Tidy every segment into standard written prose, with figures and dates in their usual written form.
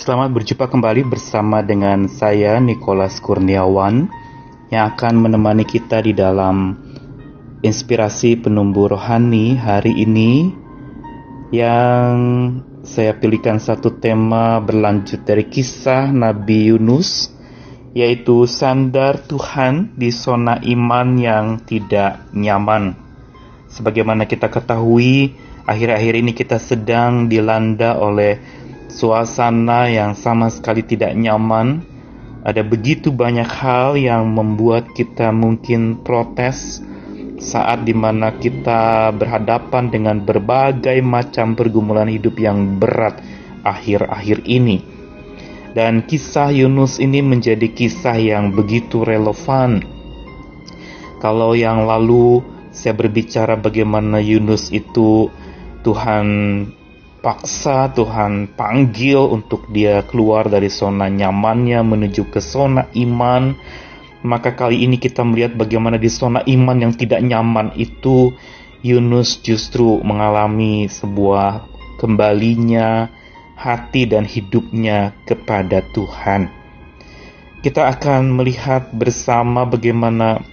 Selamat berjumpa kembali bersama dengan saya Nicholas Kurniawan yang akan menemani kita di dalam inspirasi penumbuh rohani hari ini, yang saya pilihkan satu tema berlanjut dari kisah Nabi Yunus, yaitu sandar Tuhan di zona iman yang tidak nyaman. Sebagaimana kita ketahui, akhir-akhir ini kita sedang dilanda oleh suasana yang sama sekali tidak nyaman. Ada begitu banyak hal yang membuat kita mungkin protes saat dimana kita berhadapan dengan berbagai macam pergumulan hidup yang berat akhir-akhir ini. Dan kisah Yunus ini menjadi kisah yang begitu relevan. Kalau yang lalu saya berbicara bagaimana Yunus itu Tuhan paksa, Tuhan panggil untuk dia keluar dari zona nyamannya menuju ke zona iman. Maka kali ini kita melihat bagaimana di zona iman yang tidak nyaman itu Yunus justru mengalami sebuah kembalinya hati dan hidupnya kepada Tuhan. Kita akan melihat bersama bagaimana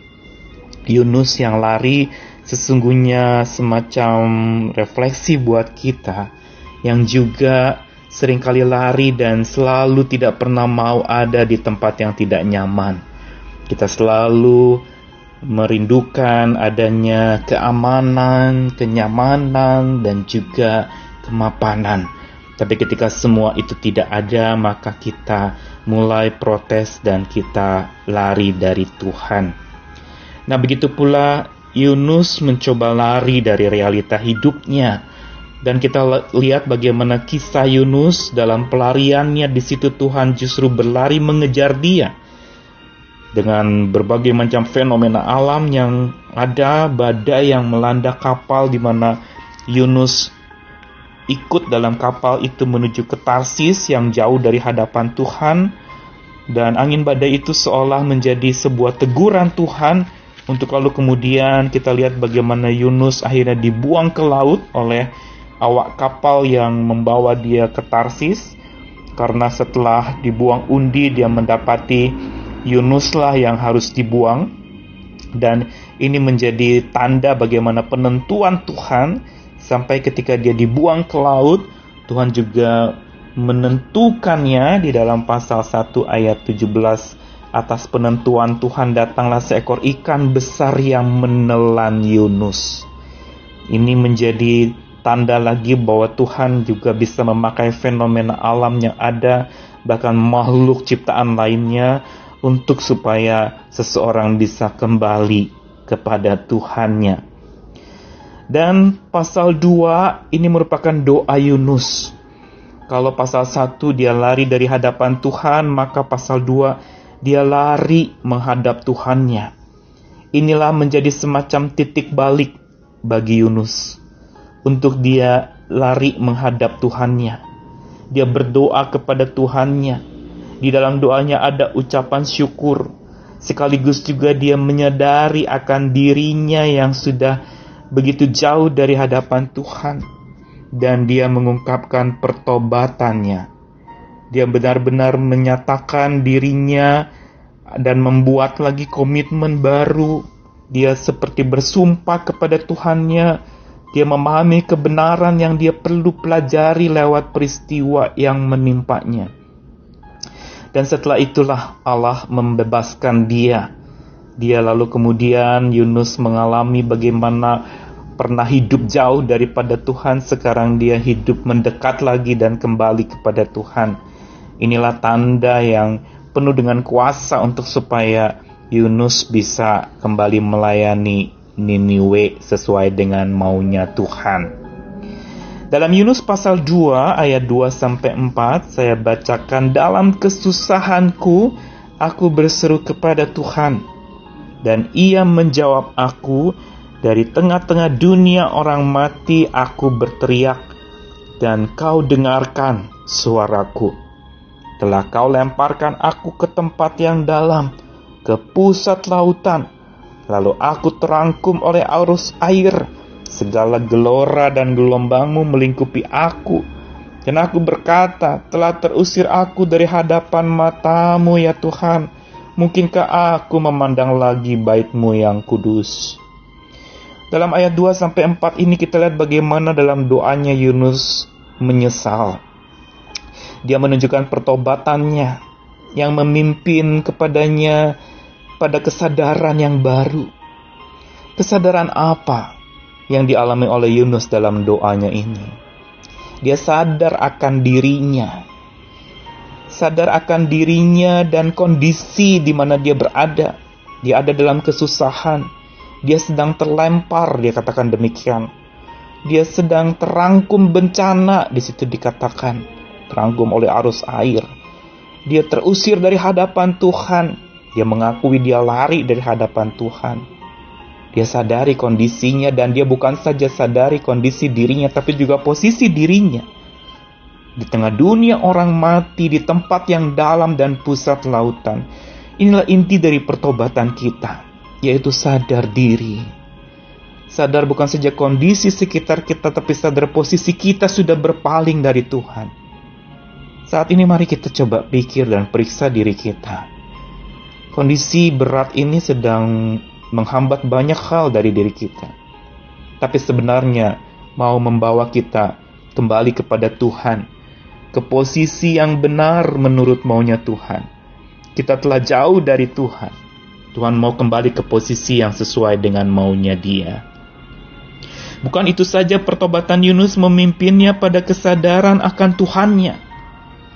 Yunus yang lari sesungguhnya semacam refleksi buat kita yang juga seringkali lari dan selalu tidak pernah mau ada di tempat yang tidak nyaman. Kita selalu merindukan adanya keamanan, kenyamanan, dan juga kemapanan. Tapi ketika semua itu tidak ada, maka kita mulai protes dan kita lari dari Tuhan. Nah, begitu pula Yunus mencoba lari dari realita hidupnya. Dan kita lihat bagaimana kisah Yunus dalam pelariannya, di situ Tuhan justru berlari mengejar dia. Dengan berbagai macam fenomena alam yang ada, badai yang melanda kapal di mana Yunus ikut dalam kapal itu menuju ke Tarsis yang jauh dari hadapan Tuhan. Dan angin badai itu seolah menjadi sebuah teguran Tuhan, untuk lalu kemudian kita lihat bagaimana Yunus akhirnya dibuang ke laut oleh awak kapal yang membawa dia ke Tarsis. Karena setelah dibuang undi, dia mendapati Yunuslah yang harus dibuang. Dan ini menjadi tanda bagaimana penentuan Tuhan. Sampai ketika dia dibuang ke laut, Tuhan juga menentukannya di dalam pasal 1 ayat 17. Atas penentuan Tuhan datanglah seekor ikan besar yang menelan Yunus. Ini menjadi tanda lagi bahwa Tuhan juga bisa memakai fenomena alam yang ada, bahkan makhluk ciptaan lainnya, untuk supaya seseorang bisa kembali kepada Tuhannya. Dan pasal 2 ini merupakan doa Yunus. Kalau pasal 1 dia lari dari hadapan Tuhan, maka pasal 2 dia lari menghadap Tuhannya. Inilah menjadi semacam titik balik bagi Yunus untuk dia lari menghadap Tuhannya. Dia berdoa kepada Tuhannya. Di dalam doanya ada ucapan syukur. Sekaligus juga dia menyadari akan dirinya yang sudah begitu jauh dari hadapan Tuhan. Dan dia mengungkapkan pertobatannya. Dia benar-benar menyatakan dirinya dan membuat lagi komitmen baru. Dia seperti bersumpah kepada Tuhannya. Dia memahami kebenaran yang dia perlu pelajari lewat peristiwa yang menimpanya. Dan setelah itulah Allah membebaskan dia. Dia lalu kemudian Yunus mengalami bagaimana pernah hidup jauh daripada Tuhan, sekarang dia hidup mendekat lagi dan kembali kepada Tuhan. Inilah tanda yang penuh dengan kuasa untuk supaya Yunus bisa kembali melayani Niniwe sesuai dengan maunya Tuhan. Dalam Yunus pasal 2 ayat 2-4 saya bacakan, dalam kesusahanku aku berseru kepada Tuhan, dan Ia menjawab aku. Dari tengah-tengah dunia orang mati aku berteriak, dan Kau dengarkan suaraku. Telah Kau lemparkan aku ke tempat yang dalam, ke pusat lautan. Lalu aku terangkum oleh arus air. Segala gelora dan gelombangmu melingkupi aku. Dan aku berkata, telah terusir aku dari hadapan mata-Mu ya Tuhan. Mungkinkah aku memandang lagi bait-Mu yang kudus? Dalam ayat 2-4 ini kita lihat bagaimana dalam doanya Yunus menyesal. Dia menunjukkan pertobatannya yang memimpin kepadanya pada kesadaran yang baru. Kesadaran apa yang dialami oleh Yunus dalam doanya ini? Dia sadar akan dirinya. Sadar akan dirinya dan kondisi di mana dia berada. Dia ada dalam kesusahan. Dia sedang terlempar, dia katakan demikian. Dia sedang terangkum bencana, di situ dikatakan. Terangkum oleh arus air. Dia terusir dari hadapan Tuhan. Dia mengakui dia lari dari hadapan Tuhan. Dia sadari kondisinya, dan dia bukan saja sadari kondisi dirinya, tapi juga posisi dirinya. Di tengah dunia orang mati, di tempat yang dalam dan pusat lautan. Inilah inti dari pertobatan kita, yaitu sadar diri. Sadar bukan saja kondisi sekitar kita, tapi sadar posisi kita sudah berpaling dari Tuhan. Saat ini mari kita coba pikir dan periksa diri kita. Kondisi berat ini sedang menghambat banyak hal dari diri kita. Tapi sebenarnya mau membawa kita kembali kepada Tuhan, ke posisi yang benar menurut maunya Tuhan. Kita telah jauh dari Tuhan. Tuhan mau kembali ke posisi yang sesuai dengan maunya Dia. Bukan itu saja, pertobatan Yunus memimpinnya pada kesadaran akan Tuhannya.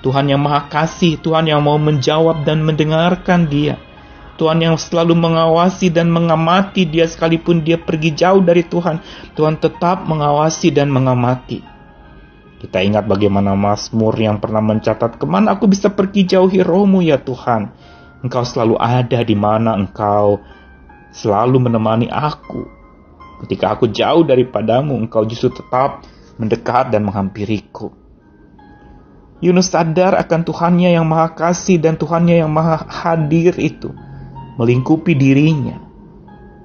Tuhan yang Maha Kasih, Tuhan yang mau menjawab dan mendengarkan dia. Tuhan yang selalu mengawasi dan mengamati dia sekalipun dia pergi jauh dari Tuhan. Tuhan tetap mengawasi dan mengamati. Kita ingat bagaimana Mazmur yang pernah mencatat, kemana aku bisa pergi jauhi roh-Mu ya Tuhan. Engkau selalu ada di mana Engkau selalu menemani aku. Ketika aku jauh daripadamu, Engkau justru tetap mendekat dan menghampiriku. Yunus sadar akan Tuhannya yang Maha Kasih dan Tuhannya yang Maha Hadir itu melingkupi dirinya.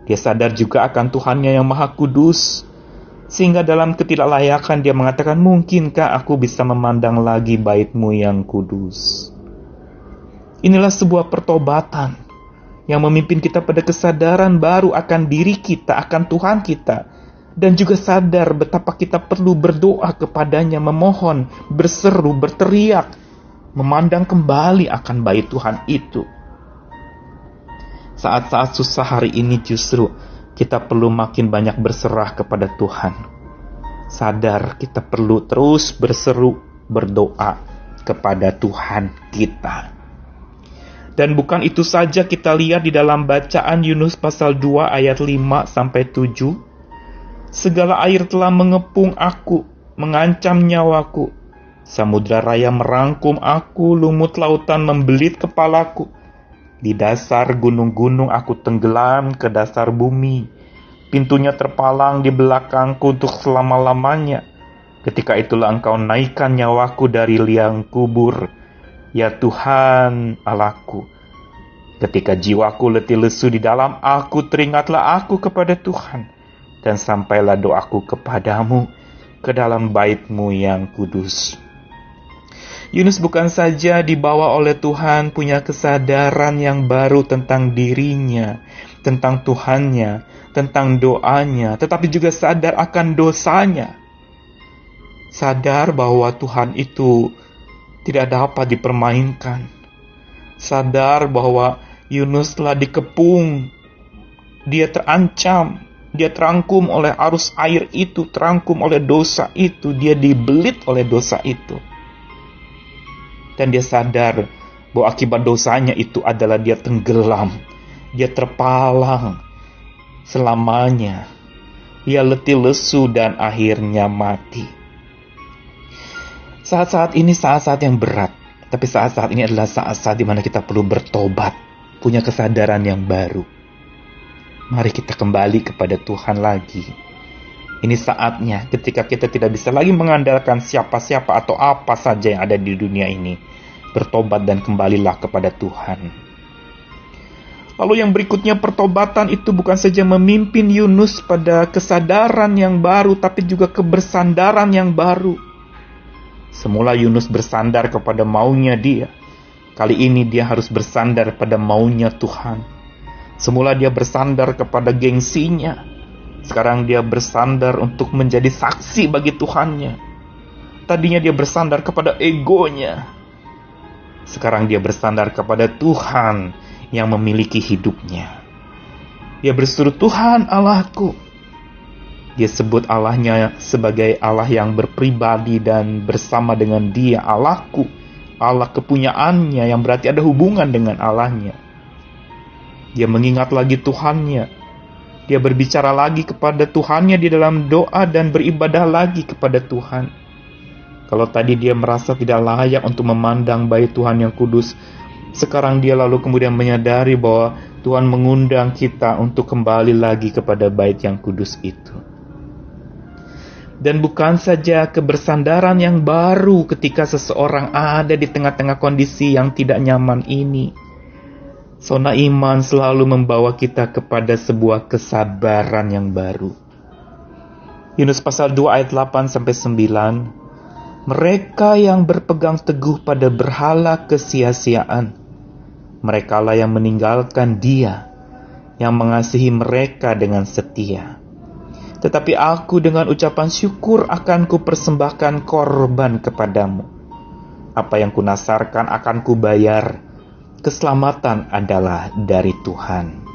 Dia sadar juga akan Tuhannya yang Maha Kudus, sehingga dalam ketidaklayakan dia mengatakan, mungkinkah aku bisa memandang lagi bait-Mu yang kudus? Inilah sebuah pertobatan yang memimpin kita pada kesadaran baru akan diri kita, akan Tuhan kita, dan juga sadar betapa kita perlu berdoa kepadanya, memohon, berseru, berteriak, memandang kembali akan bait Tuhan itu. Saat-saat susah hari ini justru kita perlu makin banyak berserah kepada Tuhan. Sadar kita perlu terus berseru, berdoa kepada Tuhan kita. Dan bukan itu saja, kita lihat di dalam bacaan Yunus pasal 2 ayat 5-7. Segala air telah mengepung aku, mengancam nyawaku. Samudra raya merangkum aku, lumut lautan membelit kepalaku. Di dasar gunung-gunung aku tenggelam ke dasar bumi. Pintunya terpalang di belakangku untuk selama-lamanya. Ketika itulah Engkau naikkan nyawaku dari liang kubur, ya Tuhan Allahku. Ketika jiwaku letih lesu di dalam aku, teringatlah aku kepada Tuhan, dan sampailah doaku kepadamu ke dalam bait-Mu yang kudus. Yunus bukan saja dibawa oleh Tuhan punya kesadaran yang baru tentang dirinya, tentang Tuhannya, tentang doanya, tetapi juga sadar akan dosanya. Sadar bahwa Tuhan itu tidak dapat dipermainkan. Sadar bahwa Yunus telah dikepung, dia terancam, dia terangkum oleh arus air itu, terangkum oleh dosa itu, dia dibelit oleh dosa itu. Dan dia sadar bahwa akibat dosanya itu adalah dia tenggelam, dia terpalang selamanya, dia letih lesu dan akhirnya mati. Saat-saat ini saat-saat yang berat, tapi saat-saat ini adalah saat-saat di mana kita perlu bertobat, punya kesadaran yang baru. Mari kita kembali kepada Tuhan lagi. Ini saatnya ketika kita tidak bisa lagi mengandalkan siapa-siapa atau apa saja yang ada di dunia ini. Bertobat dan kembalilah kepada Tuhan. Lalu yang berikutnya, pertobatan itu bukan saja memimpin Yunus pada kesadaran yang baru, tapi juga kebersandaran yang baru. Semula Yunus bersandar kepada maunya dia. Kali ini dia harus bersandar pada maunya Tuhan. Semula dia bersandar kepada gengsinya. Sekarang dia bersandar untuk menjadi saksi bagi Tuhannya. Tadinya dia bersandar kepada egonya. Sekarang dia bersandar kepada Tuhan yang memiliki hidupnya. Dia berseru, Tuhan Allahku. Dia sebut Allahnya sebagai Allah yang berpribadi dan bersama dengan dia, Allahku, Allah kepunyaannya, yang berarti ada hubungan dengan Allahnya. Dia mengingat lagi Tuhannya. Dia berbicara lagi kepada Tuhannya di dalam doa dan beribadah lagi kepada Tuhan. Kalau tadi dia merasa tidak layak untuk memandang bait Tuhan yang kudus, sekarang dia lalu kemudian menyadari bahwa Tuhan mengundang kita untuk kembali lagi kepada bait yang kudus itu. Dan bukan saja kebersandaran yang baru ketika seseorang ada di tengah-tengah kondisi yang tidak nyaman ini. Sona iman selalu membawa kita kepada sebuah kesabaran yang baru. Yunus pasal 2 ayat 8-9. Mereka yang berpegang teguh pada berhala kesia-siaan, merekalah yang meninggalkan Dia, yang mengasihi mereka dengan setia. Tetapi aku dengan ucapan syukur akan kupersembahkan korban kepadamu. Apa yang kunasarkan akan kubayar. Keselamatan adalah dari Tuhan.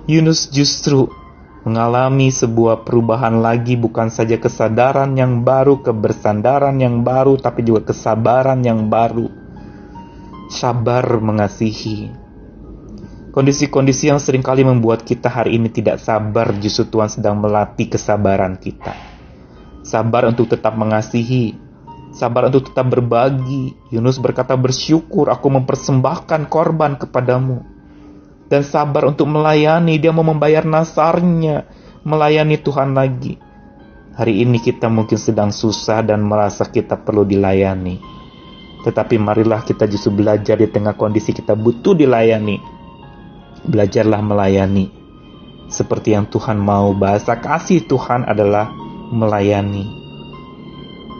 Yunus justru mengalami sebuah perubahan lagi, bukan saja kesadaran yang baru, kebersandaran yang baru, tapi juga kesabaran yang baru. Sabar mengasihi. Kondisi-kondisi yang seringkali membuat kita hari ini tidak sabar, justru Tuhan sedang melatih kesabaran kita. Sabar untuk tetap mengasihi, sabar untuk tetap berbagi. Yunus berkata, bersyukur aku mempersembahkan korban kepadamu. Dan sabar untuk melayani, dia mau membayar nasarnya, melayani Tuhan lagi. Hari ini kita mungkin sedang susah dan merasa kita perlu dilayani. Tetapi marilah kita justru belajar di tengah kondisi kita butuh dilayani. Belajarlah melayani seperti yang Tuhan mau. Bahasa kasih Tuhan adalah melayani.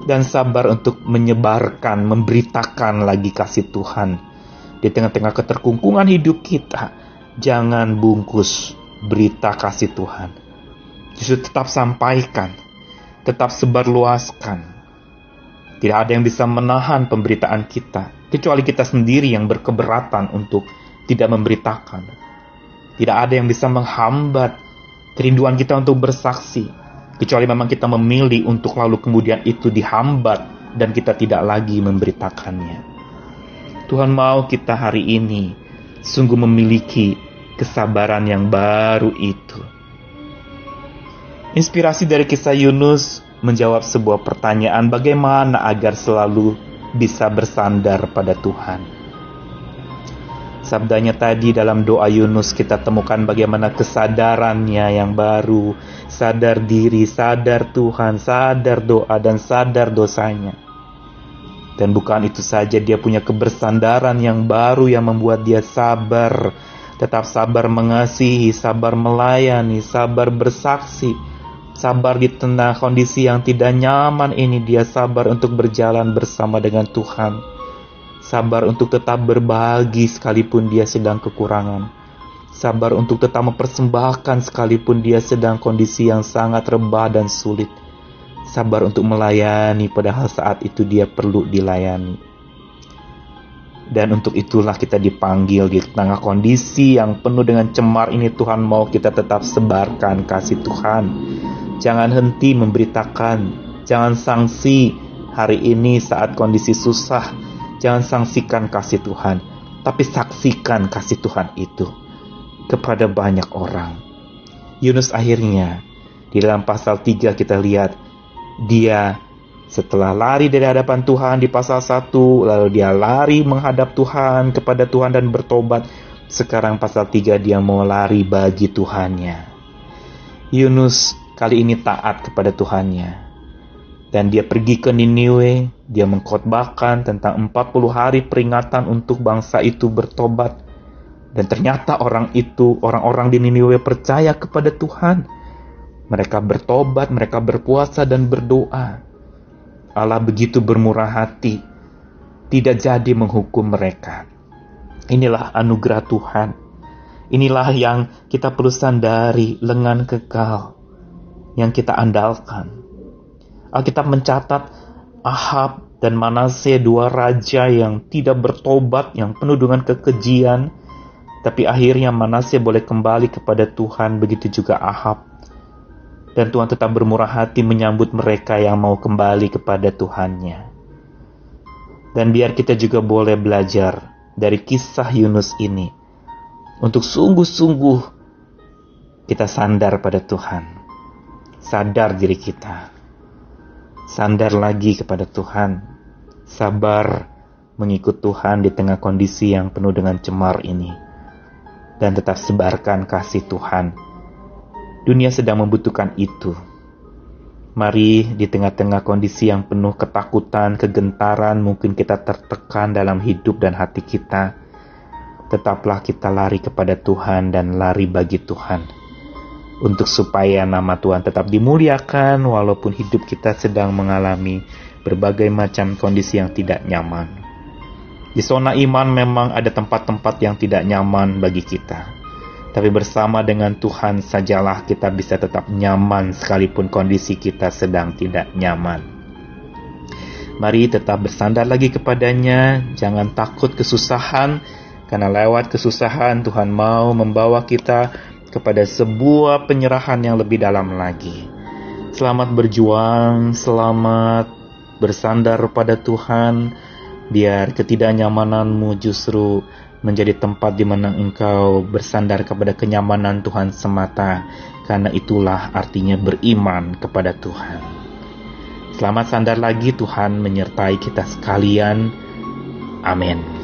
Dan sabar untuk menyebarkan, memberitakan lagi kasih Tuhan. Di tengah-tengah keterkungkungan hidup kita, jangan bungkus berita kasih Tuhan. Justru tetap sampaikan, tetap sebarluaskan. Tidak ada yang bisa menahan pemberitaan kita, kecuali kita sendiri yang berkeberatan untuk tidak memberitakan. Tidak ada yang bisa menghambat kerinduan kita untuk bersaksi, kecuali memang kita memilih untuk lalu kemudian itu dihambat dan kita tidak lagi memberitakannya. Tuhan mau kita hari ini sungguh memiliki kesabaran yang baru itu. Inspirasi dari kisah Yunus menjawab sebuah pertanyaan, bagaimana agar selalu bisa bersandar pada Tuhan. Sabdanya tadi dalam doa Yunus kita temukan bagaimana kesadarannya yang baru, sadar diri, sadar Tuhan, sadar doa dan sadar dosanya. Dan bukan itu saja, dia punya kebersandaran yang baru yang membuat dia sabar, tetap sabar mengasihi, sabar melayani, sabar bersaksi, sabar di tengah kondisi yang tidak nyaman ini. Dia sabar untuk berjalan bersama dengan Tuhan. Sabar untuk tetap berbagi sekalipun dia sedang kekurangan. Sabar untuk tetap mempersembahkan sekalipun dia sedang kondisi yang sangat rebah dan sulit. Sabar untuk melayani padahal saat itu dia perlu dilayani. Dan untuk itulah kita dipanggil di tengah kondisi yang penuh dengan cemar ini. Tuhan mau kita tetap sebarkan kasih Tuhan. Jangan henti memberitakan. Jangan sanksi hari ini saat kondisi susah. Jangan sanksikan kasih Tuhan, tapi saksikan kasih Tuhan itu kepada banyak orang. Yunus akhirnya, di dalam pasal 3 kita lihat, dia setelah lari dari hadapan Tuhan di pasal 1, lalu dia lari menghadap Tuhan, kepada Tuhan dan bertobat. Sekarang pasal 3 dia mau lari bagi Tuhannya. Yunus kali ini taat kepada Tuhannya. Dan dia pergi ke Niniwe, dia mengkhotbahkan tentang 40 hari peringatan untuk bangsa itu bertobat. Dan ternyata orang-orang di Niniwe percaya kepada Tuhan. Mereka bertobat, mereka berpuasa dan berdoa. Allah begitu bermurah hati, tidak jadi menghukum mereka. Inilah anugerah Tuhan. Inilah yang kita perlu sandari, lengan kekal yang kita andalkan. Alkitab mencatat Ahab dan Manasye, dua raja yang tidak bertobat, yang penuh dengan kekejian. Tapi akhirnya Manasye boleh kembali kepada Tuhan, begitu juga Ahab. Dan Tuhan tetap bermurah hati menyambut mereka yang mau kembali kepada Tuhannya. Dan biar kita juga boleh belajar dari kisah Yunus ini, untuk sungguh-sungguh kita sandar pada Tuhan. Sadar diri kita. Sandar lagi kepada Tuhan. Sabar mengikut Tuhan di tengah kondisi yang penuh dengan cemar ini. Dan tetap sebarkan kasih Tuhan. Dunia sedang membutuhkan itu. Mari di tengah-tengah kondisi yang penuh ketakutan, kegentaran, mungkin kita tertekan dalam hidup dan hati kita. Tetaplah kita lari kepada Tuhan dan lari bagi Tuhan. Untuk supaya nama Tuhan tetap dimuliakan walaupun hidup kita sedang mengalami berbagai macam kondisi yang tidak nyaman. Di zona iman memang ada tempat-tempat yang tidak nyaman bagi kita. Tapi bersama dengan Tuhan sajalah kita bisa tetap nyaman sekalipun kondisi kita sedang tidak nyaman. Mari tetap bersandar lagi kepadanya, jangan takut kesusahan, karena lewat kesusahan Tuhan mau membawa kita kepada sebuah penyerahan yang lebih dalam lagi. Selamat berjuang, selamat bersandar pada Tuhan, biar ketidaknyamananmu justru menjadi tempat di mana engkau bersandar kepada kenyamanan Tuhan semata, karena itulah artinya beriman kepada Tuhan. Selamat sandar lagi, Tuhan menyertai kita sekalian. Amin.